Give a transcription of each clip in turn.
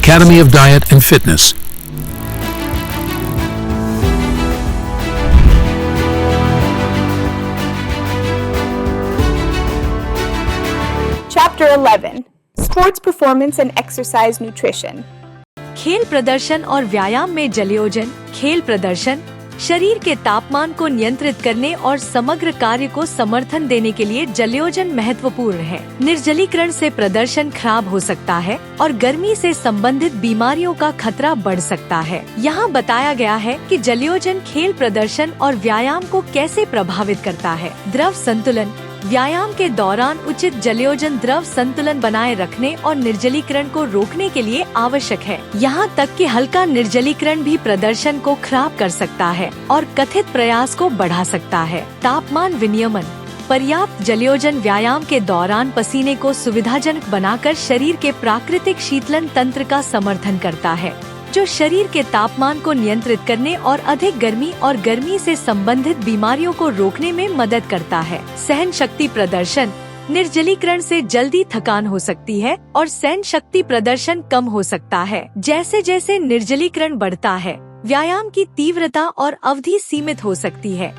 Academy of Diet and Fitness. Chapter 11 Sports Performance and Exercise Nutrition. खेल प्रदर्शन और व्यायाम में जलयोजन। खेल प्रदर्शन शरीर के तापमान को नियंत्रित करने और समग्र कार्य को समर्थन देने के लिए जलयोजन महत्वपूर्ण है। निर्जलीकरण से प्रदर्शन खराब हो सकता है और गर्मी से संबंधित बीमारियों का खतरा बढ़ सकता है। यहाँ बताया गया है कि जलयोजन खेल प्रदर्शन और व्यायाम को कैसे प्रभावित करता है। द्रव संतुलन व्यायाम के दौरान उचित जलयोजन द्रव संतुलन बनाए रखने और निर्जलीकरण को रोकने के लिए आवश्यक है। यहाँ तक कि हल्का निर्जलीकरण भी प्रदर्शन को खराब कर सकता है और कथित प्रयास को बढ़ा सकता है। तापमान विनियमन पर्याप्त जलयोजन व्यायाम के दौरान पसीने को सुविधाजनक बनाकर शरीर के प्राकृतिक शीतलन तंत्र का समर्थन करता है, जो शरीर के तापमान को नियंत्रित करने और अधिक गर्मी और गर्मी से संबंधित बीमारियों को रोकने में मदद करता है। सहन शक्ति प्रदर्शन निर्जलीकरण से जल्दी थकान हो सकती है और सहन शक्ति प्रदर्शन कम हो सकता है। जैसे जैसे निर्जलीकरण बढ़ता है, व्यायाम की तीव्रता और अवधि सीमित हो सकती है,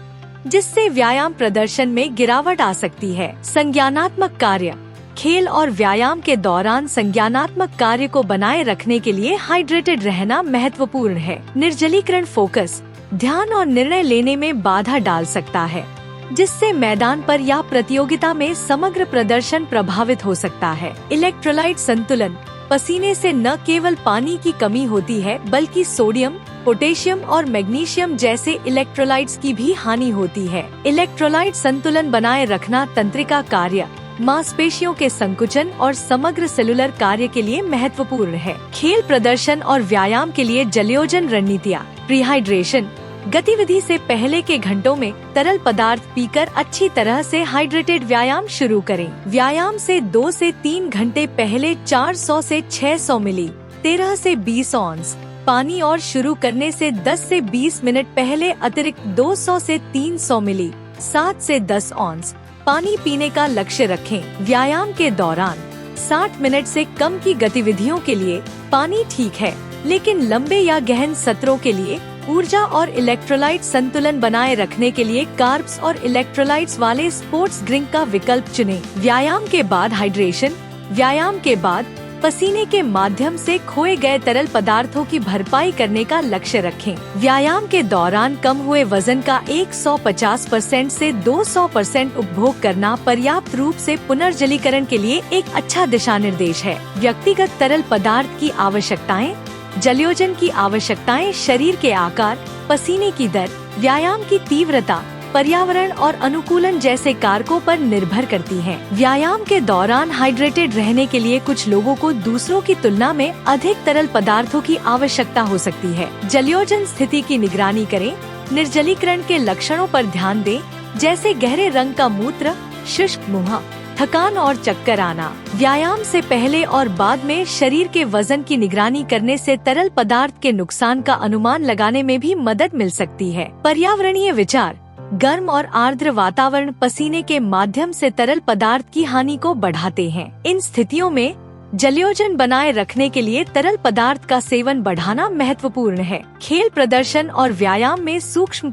जिससे व्यायाम प्रदर्शन में गिरावट आ सकती है। संज्ञानात्मक कार्य खेल और व्यायाम के दौरान संज्ञानात्मक कार्य को बनाए रखने के लिए हाइड्रेटेड रहना महत्वपूर्ण है। निर्जलीकरण फोकस ध्यान और निर्णय लेने में बाधा डाल सकता है, जिससे मैदान पर या प्रतियोगिता में समग्र प्रदर्शन प्रभावित हो सकता है। इलेक्ट्रोलाइट संतुलन पसीने से न केवल पानी की कमी होती है, बल्कि सोडियम, पोटेशियम और मैग्नीशियम जैसे इलेक्ट्रोलाइट्स की भी हानि होती है। इलेक्ट्रोलाइट संतुलन बनाए रखना तंत्रिका कार्य, मांसपेशियों के संकुचन और समग्र सेलुलर कार्य के लिए महत्वपूर्ण है। खेल प्रदर्शन और व्यायाम के लिए जलयोजन रणनीतियाँ। प्रीहाइड्रेशन गतिविधि से पहले के घंटों में तरल पदार्थ पीकर अच्छी तरह से हाइड्रेटेड व्यायाम शुरू करें। व्यायाम से 2 से 3 घंटे पहले 400 से 600 मिली 13 से 20 ऑन्स पानी और शुरू करने से 10 से 20 मिनट पहले अतिरिक्त 200 से 300 मिली 7 से 10 ऑन्स पानी पीने का लक्ष्य रखें। व्यायाम के दौरान 60 मिनट से कम की गतिविधियों के लिए पानी ठीक है, लेकिन लंबे या गहन सत्रों के लिए ऊर्जा और इलेक्ट्रोलाइट संतुलन बनाए रखने के लिए कार्ब्स और इलेक्ट्रोलाइट्स वाले स्पोर्ट्स ड्रिंक का विकल्प चुनें। व्यायाम के बाद हाइड्रेशन व्यायाम के बाद पसीने के माध्यम से खोए गए तरल पदार्थों की भरपाई करने का लक्ष्य रखें। व्यायाम के दौरान कम हुए वजन का 150% से 200% उपभोग करना पर्याप्त रूप से पुनर्जलीकरण के लिए एक अच्छा दिशा निर्देश है। व्यक्तिगत तरल पदार्थ की आवश्यकताएं जलयोजन की आवश्यकताएं शरीर के आकार, पसीने की दर, व्यायाम की तीव्रता, पर्यावरण और अनुकूलन जैसे कारकों पर निर्भर करती हैं। व्यायाम के दौरान हाइड्रेटेड रहने के लिए कुछ लोगों को दूसरों की तुलना में अधिक तरल पदार्थों की आवश्यकता हो सकती है। जलयोजन स्थिति की निगरानी करें। निर्जलीकरण के लक्षणों पर ध्यान दें, जैसे गहरे रंग का मूत्र, शुष्क मुंह, थकान और चक्कर आना। व्यायाम से पहले और बाद में शरीर के वजन की निगरानी करने से तरल पदार्थ के नुकसान का अनुमान लगाने में भी मदद मिल सकती है। पर्यावरणीय विचार गर्म और आर्द्र वातावरण पसीने के माध्यम से तरल पदार्थ की हानि को बढ़ाते हैं। इन स्थितियों में जलयोजन बनाए रखने के लिए तरल पदार्थ का सेवन बढ़ाना महत्वपूर्ण है। खेल प्रदर्शन और व्यायाम में सूक्ष्म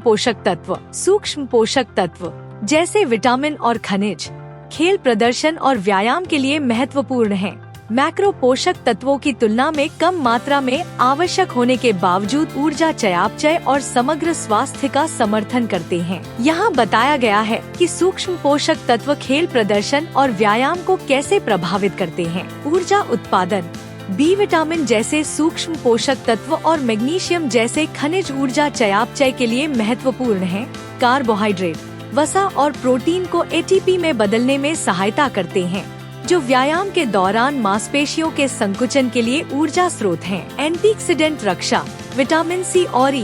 पोषक तत्व जैसे विटामिन और खनिज खेल प्रदर्शन और व्यायाम के लिए महत्वपूर्ण है। मैक्रो पोषक तत्वों की तुलना में कम मात्रा में आवश्यक होने के बावजूद ऊर्जा चयापचय और समग्र स्वास्थ्य का समर्थन करते हैं। यहाँ बताया गया है कि सूक्ष्म पोषक तत्व खेल प्रदर्शन और व्यायाम को कैसे प्रभावित करते हैं। ऊर्जा उत्पादन बी विटामिन जैसे सूक्ष्म पोषक तत्व और मैग्नीशियम जैसे खनिज ऊर्जा चयापचय के लिए महत्वपूर्ण है। कार्बोहाइड्रेट वसा और प्रोटीन को एटीपी में बदलने में सहायता करते हैं, जो व्यायाम के दौरान मांसपेशियों के संकुचन के लिए ऊर्जा स्रोत हैं। एंटीऑक्सीडेंट रक्षा विटामिन सी और ई,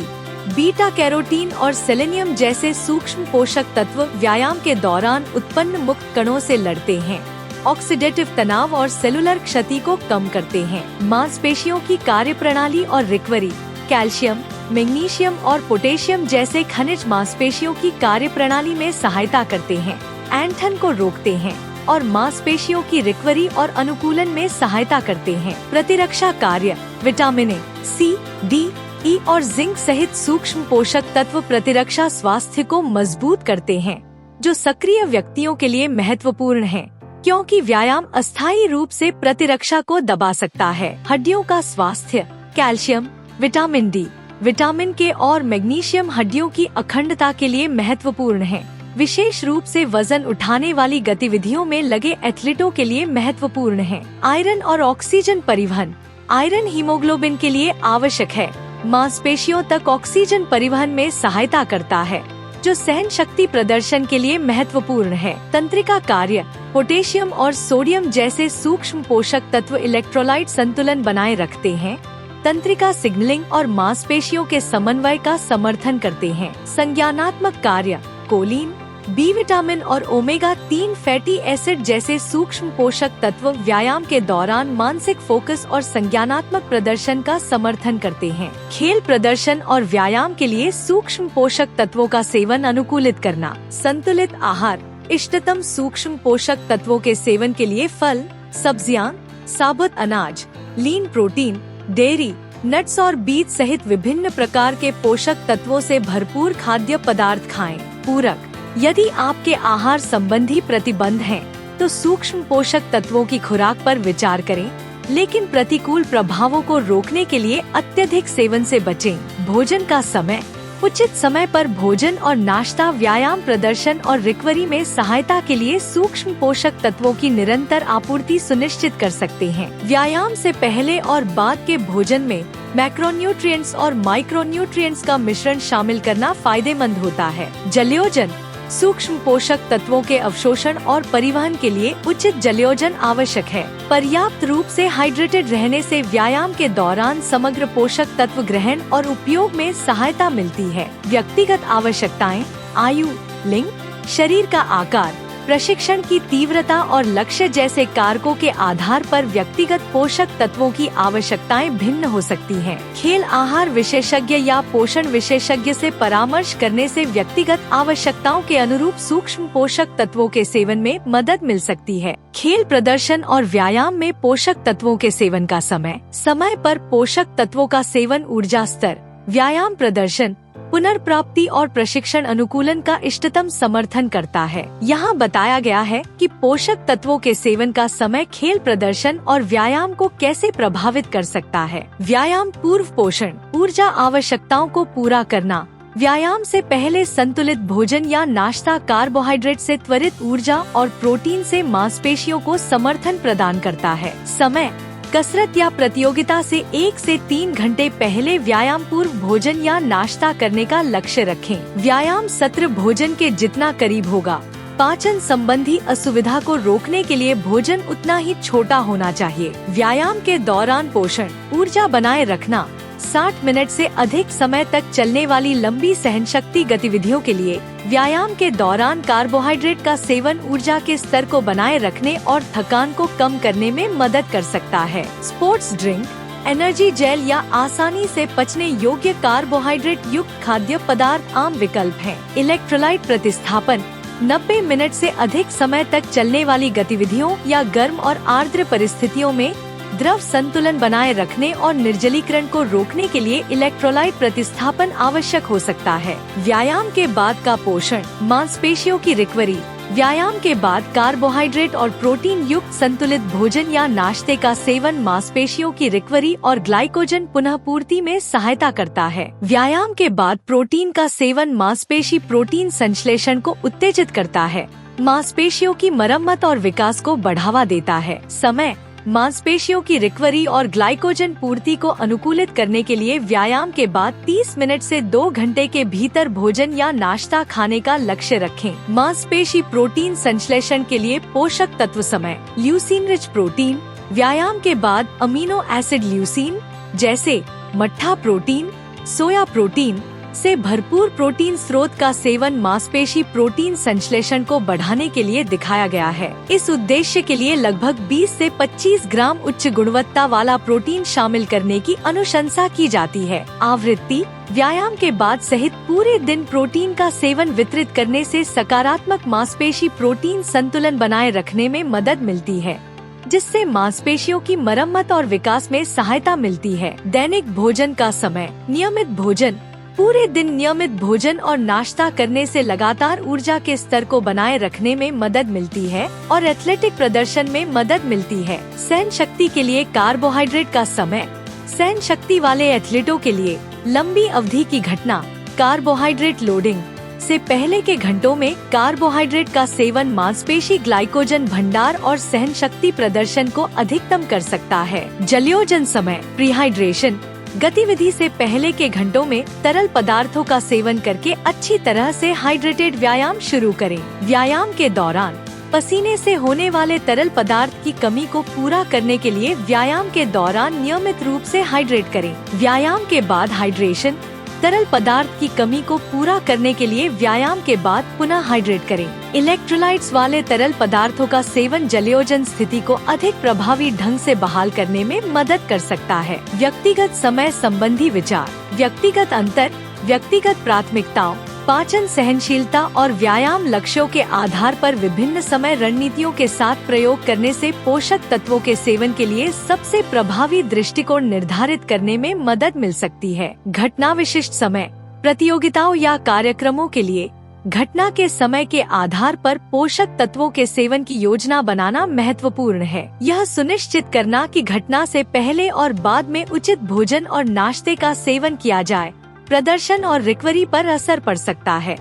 बीटा कैरोटीन और सेलेनियम जैसे सूक्ष्म पोषक तत्व व्यायाम के दौरान उत्पन्न मुक्त कणों से लड़ते हैं, ऑक्सीडेटिव तनाव और सेलुलर क्षति को कम करते हैं। मांसपेशियों की कार्यप्रणाली और रिकवरी कैल्शियम, मैग्नीशियम और पोटेशियम जैसे खनिज मांसपेशियों की कार्यप्रणाली में सहायता करते हैं, ऐंठन को रोकते हैं और मांसपेशियों की रिकवरी और अनुकूलन में सहायता करते हैं। प्रतिरक्षा कार्य विटामिन ए, सी, डी, ई और जिंक सहित सूक्ष्म पोषक तत्व प्रतिरक्षा स्वास्थ्य को मजबूत करते हैं, जो सक्रिय व्यक्तियों के लिए महत्वपूर्ण है, क्योंकि व्यायाम अस्थायी रूप से प्रतिरक्षा को दबा सकता है। हड्डियों का स्वास्थ्य, कैल्शियम, विटामिन डी, विटामिन के और मैग्नीशियम हड्डियों की अखंडता के लिए महत्वपूर्ण है। विशेष रूप से वजन उठाने वाली गतिविधियों में लगे एथलीटों के लिए महत्वपूर्ण है। आयरन और ऑक्सीजन परिवहन, आयरन हीमोग्लोबिन के लिए आवश्यक है, मांसपेशियों तक ऑक्सीजन परिवहन में सहायता करता है, जो सहन शक्ति प्रदर्शन के लिए महत्वपूर्ण है। तंत्रिका कार्य, पोटेशियम और सोडियम जैसे सूक्ष्म पोषक तत्व इलेक्ट्रोलाइट संतुलन बनाए रखते हैं, तंत्रिका सिग्नलिंग और मांसपेशियों के समन्वय का समर्थन करते हैं। संज्ञानात्मक कार्य, कोलिन, बी विटामिन और ओमेगा-3 फैटी एसिड जैसे सूक्ष्म पोषक तत्व व्यायाम के दौरान मानसिक फोकस और संज्ञानात्मक प्रदर्शन का समर्थन करते हैं। खेल प्रदर्शन और व्यायाम के लिए सूक्ष्म पोषक तत्वों का सेवन अनुकूलित करना। संतुलित आहार, इष्टतम सूक्ष्म पोषक तत्वों के सेवन के लिए फल, सब्जियां, साबुत अनाज, लीन प्रोटीन, डेयरी, नट्स और बीज सहित विभिन्न प्रकार के पोषक तत्वों से भरपूर खाद्य पदार्थ खाएं। पूरक, यदि आपके आहार संबंधी प्रतिबंध हैं, तो सूक्ष्म पोषक तत्वों की खुराक पर विचार करें, लेकिन प्रतिकूल प्रभावों को रोकने के लिए अत्यधिक सेवन से बचें। भोजन का समय, उचित समय पर भोजन और नाश्ता व्यायाम प्रदर्शन और रिकवरी में सहायता के लिए सूक्ष्म पोषक तत्वों की निरंतर आपूर्ति सुनिश्चित कर सकते हैं। व्यायाम से पहले और बाद के भोजन में मैक्रोन्यूट्रिएंट्स और माइक्रोन्यूट्रिएंट्स का मिश्रण शामिल करना फायदेमंद होता है। जलयोजन, सूक्ष्म पोषक तत्वों के अवशोषण और परिवहन के लिए उचित जलयोजन आवश्यक है। पर्याप्त रूप से हाइड्रेटेड रहने से व्यायाम के दौरान समग्र पोषक तत्व ग्रहण और उपयोग में सहायता मिलती है। व्यक्तिगत आवश्यकताएं, आयु, लिंग, शरीर का आकार, प्रशिक्षण की तीव्रता और लक्ष्य जैसे कारकों के आधार पर व्यक्तिगत पोषक तत्वों की आवश्यकताएं भिन्न हो सकती हैं। खेल आहार विशेषज्ञ या पोषण विशेषज्ञ से परामर्श करने से व्यक्तिगत आवश्यकताओं के अनुरूप सूक्ष्म पोषक तत्वों के सेवन में मदद मिल सकती है। खेल प्रदर्शन और व्यायाम में पोषक तत्वों के सेवन का समय पर पोषक तत्वों का सेवन ऊर्जा स्तर, व्यायाम प्रदर्शन, पुनर्प्राप्ति और प्रशिक्षण अनुकूलन का इष्टतम समर्थन करता है। यहाँ बताया गया है कि पोषक तत्वों के सेवन का समय खेल प्रदर्शन और व्यायाम को कैसे प्रभावित कर सकता है। व्यायाम पूर्व पोषण, ऊर्जा आवश्यकताओं को पूरा करना। व्यायाम से पहले संतुलित भोजन या नाश्ता कार्बोहाइड्रेट से त्वरित ऊर्जा और प्रोटीन से मांसपेशियों को समर्थन प्रदान करता है। समय, कसरत या प्रतियोगिता से 1 से 3 घंटे पहले व्यायाम पूर्व भोजन या नाश्ता करने का लक्ष्य रखें। व्यायाम सत्र भोजन के जितना करीब होगा, पाचन संबंधी असुविधा को रोकने के लिए भोजन उतना ही छोटा होना चाहिए। व्यायाम के दौरान पोषण, ऊर्जा बनाए रखना। 60 मिनट से अधिक समय तक चलने वाली लंबी सहनशक्ति गतिविधियों के लिए व्यायाम के दौरान कार्बोहाइड्रेट का सेवन ऊर्जा के स्तर को बनाए रखने और थकान को कम करने में मदद कर सकता है। स्पोर्ट्स ड्रिंक, एनर्जी जेल या आसानी से पचने योग्य कार्बोहाइड्रेट युक्त खाद्य पदार्थ आम विकल्प हैं। इलेक्ट्रोलाइट प्रतिस्थापन, 90 मिनट से अधिक समय तक चलने वाली गतिविधियों या गर्म और आर्द्र परिस्थितियों में द्रव संतुलन बनाए रखने और निर्जलीकरण को रोकने के लिए इलेक्ट्रोलाइट प्रतिस्थापन आवश्यक हो सकता है। व्यायाम के बाद का पोषण, मांसपेशियों की रिकवरी। व्यायाम के बाद कार्बोहाइड्रेट और प्रोटीन युक्त संतुलित भोजन या नाश्ते का सेवन मांसपेशियों की रिकवरी और ग्लाइकोजन पुनः पूर्ति में सहायता करता है। व्यायाम के बाद प्रोटीन का सेवन मांसपेशी प्रोटीन संश्लेषण को उत्तेजित करता है, मांसपेशियों की मरम्मत और विकास को बढ़ावा देता है। समय, मांसपेशियों की रिकवरी और ग्लाइकोजन पूर्ति को अनुकूलित करने के लिए व्यायाम के बाद 30 मिनट से 2 घंटे के भीतर भोजन या नाश्ता खाने का लक्ष्य रखें। मांसपेशी प्रोटीन संश्लेषण के लिए पोषक तत्व समय, ल्यूसीन रिच प्रोटीन। व्यायाम के बाद अमीनो एसिड ल्यूसीन जैसे मट्ठा प्रोटीन, सोया प्रोटीन से भरपूर प्रोटीन स्रोत का सेवन मांसपेशी प्रोटीन संश्लेषण को बढ़ाने के लिए दिखाया गया है। इस उद्देश्य के लिए लगभग 20 से 25 ग्राम उच्च गुणवत्ता वाला प्रोटीन शामिल करने की अनुशंसा की जाती है। आवृत्ति, व्यायाम के बाद सहित पूरे दिन प्रोटीन का सेवन वितरित करने से सकारात्मक मांसपेशी प्रोटीन संतुलन बनाए रखने में मदद मिलती है। जिससे मांसपेशियों की मरम्मत और विकास में सहायता मिलती है। दैनिक भोजन का समय। नियमित भोजन। पूरे दिन नियमित भोजन और नाश्ता करने से लगातार ऊर्जा के स्तर को बनाए रखने में मदद मिलती है और एथलेटिक प्रदर्शन में मदद मिलती है। सहन शक्ति के लिए कार्बोहाइड्रेट का समय। सहन शक्ति वाले एथलीटों के लिए लंबी अवधि की घटना कार्बोहाइड्रेट लोडिंग से पहले के घंटों में कार्बोहाइड्रेट का सेवन मांसपेशी ग्लाइकोजन भंडार और सहन शक्ति प्रदर्शन को अधिकतम कर सकता है। जलयोजन समय। प्रीहाइड्रेशन। गतिविधि से पहले के घंटों में तरल पदार्थों का सेवन करके अच्छी तरह से हाइड्रेटेड व्यायाम शुरू करें। व्यायाम के दौरान पसीने से होने वाले तरल पदार्थ की कमी को पूरा करने के लिए व्यायाम के दौरान नियमित रूप से हाइड्रेट करें। व्यायाम के बाद हाइड्रेशन। तरल पदार्थ की कमी को पूरा करने के लिए व्यायाम के बाद पुनः हाइड्रेट करें। इलेक्ट्रोलाइट्स वाले तरल पदार्थों का सेवन जलयोजन स्थिति को अधिक प्रभावी ढंग से बहाल करने में मदद कर सकता है। व्यक्तिगत समय संबंधी विचार। व्यक्तिगत अंतर। व्यक्तिगत प्राथमिकताओं, पाचन सहनशीलता और व्यायाम लक्ष्यों के आधार पर विभिन्न समय रणनीतियों के साथ प्रयोग करने से पोषक तत्वों के सेवन के लिए सबसे प्रभावी दृष्टिकोण निर्धारित करने में मदद मिल सकती है। घटना विशिष्ट समय। प्रतियोगिताओं या कार्यक्रमों के लिए घटना के समय के आधार पर पोषक तत्वों के सेवन की योजना बनाना महत्वपूर्ण है। यह सुनिश्चित करना कि घटना से पहले और बाद में उचित भोजन और नाश्ते का सेवन किया जाए प्रदर्शन और रिकवरी पर असर पड़ सकता है।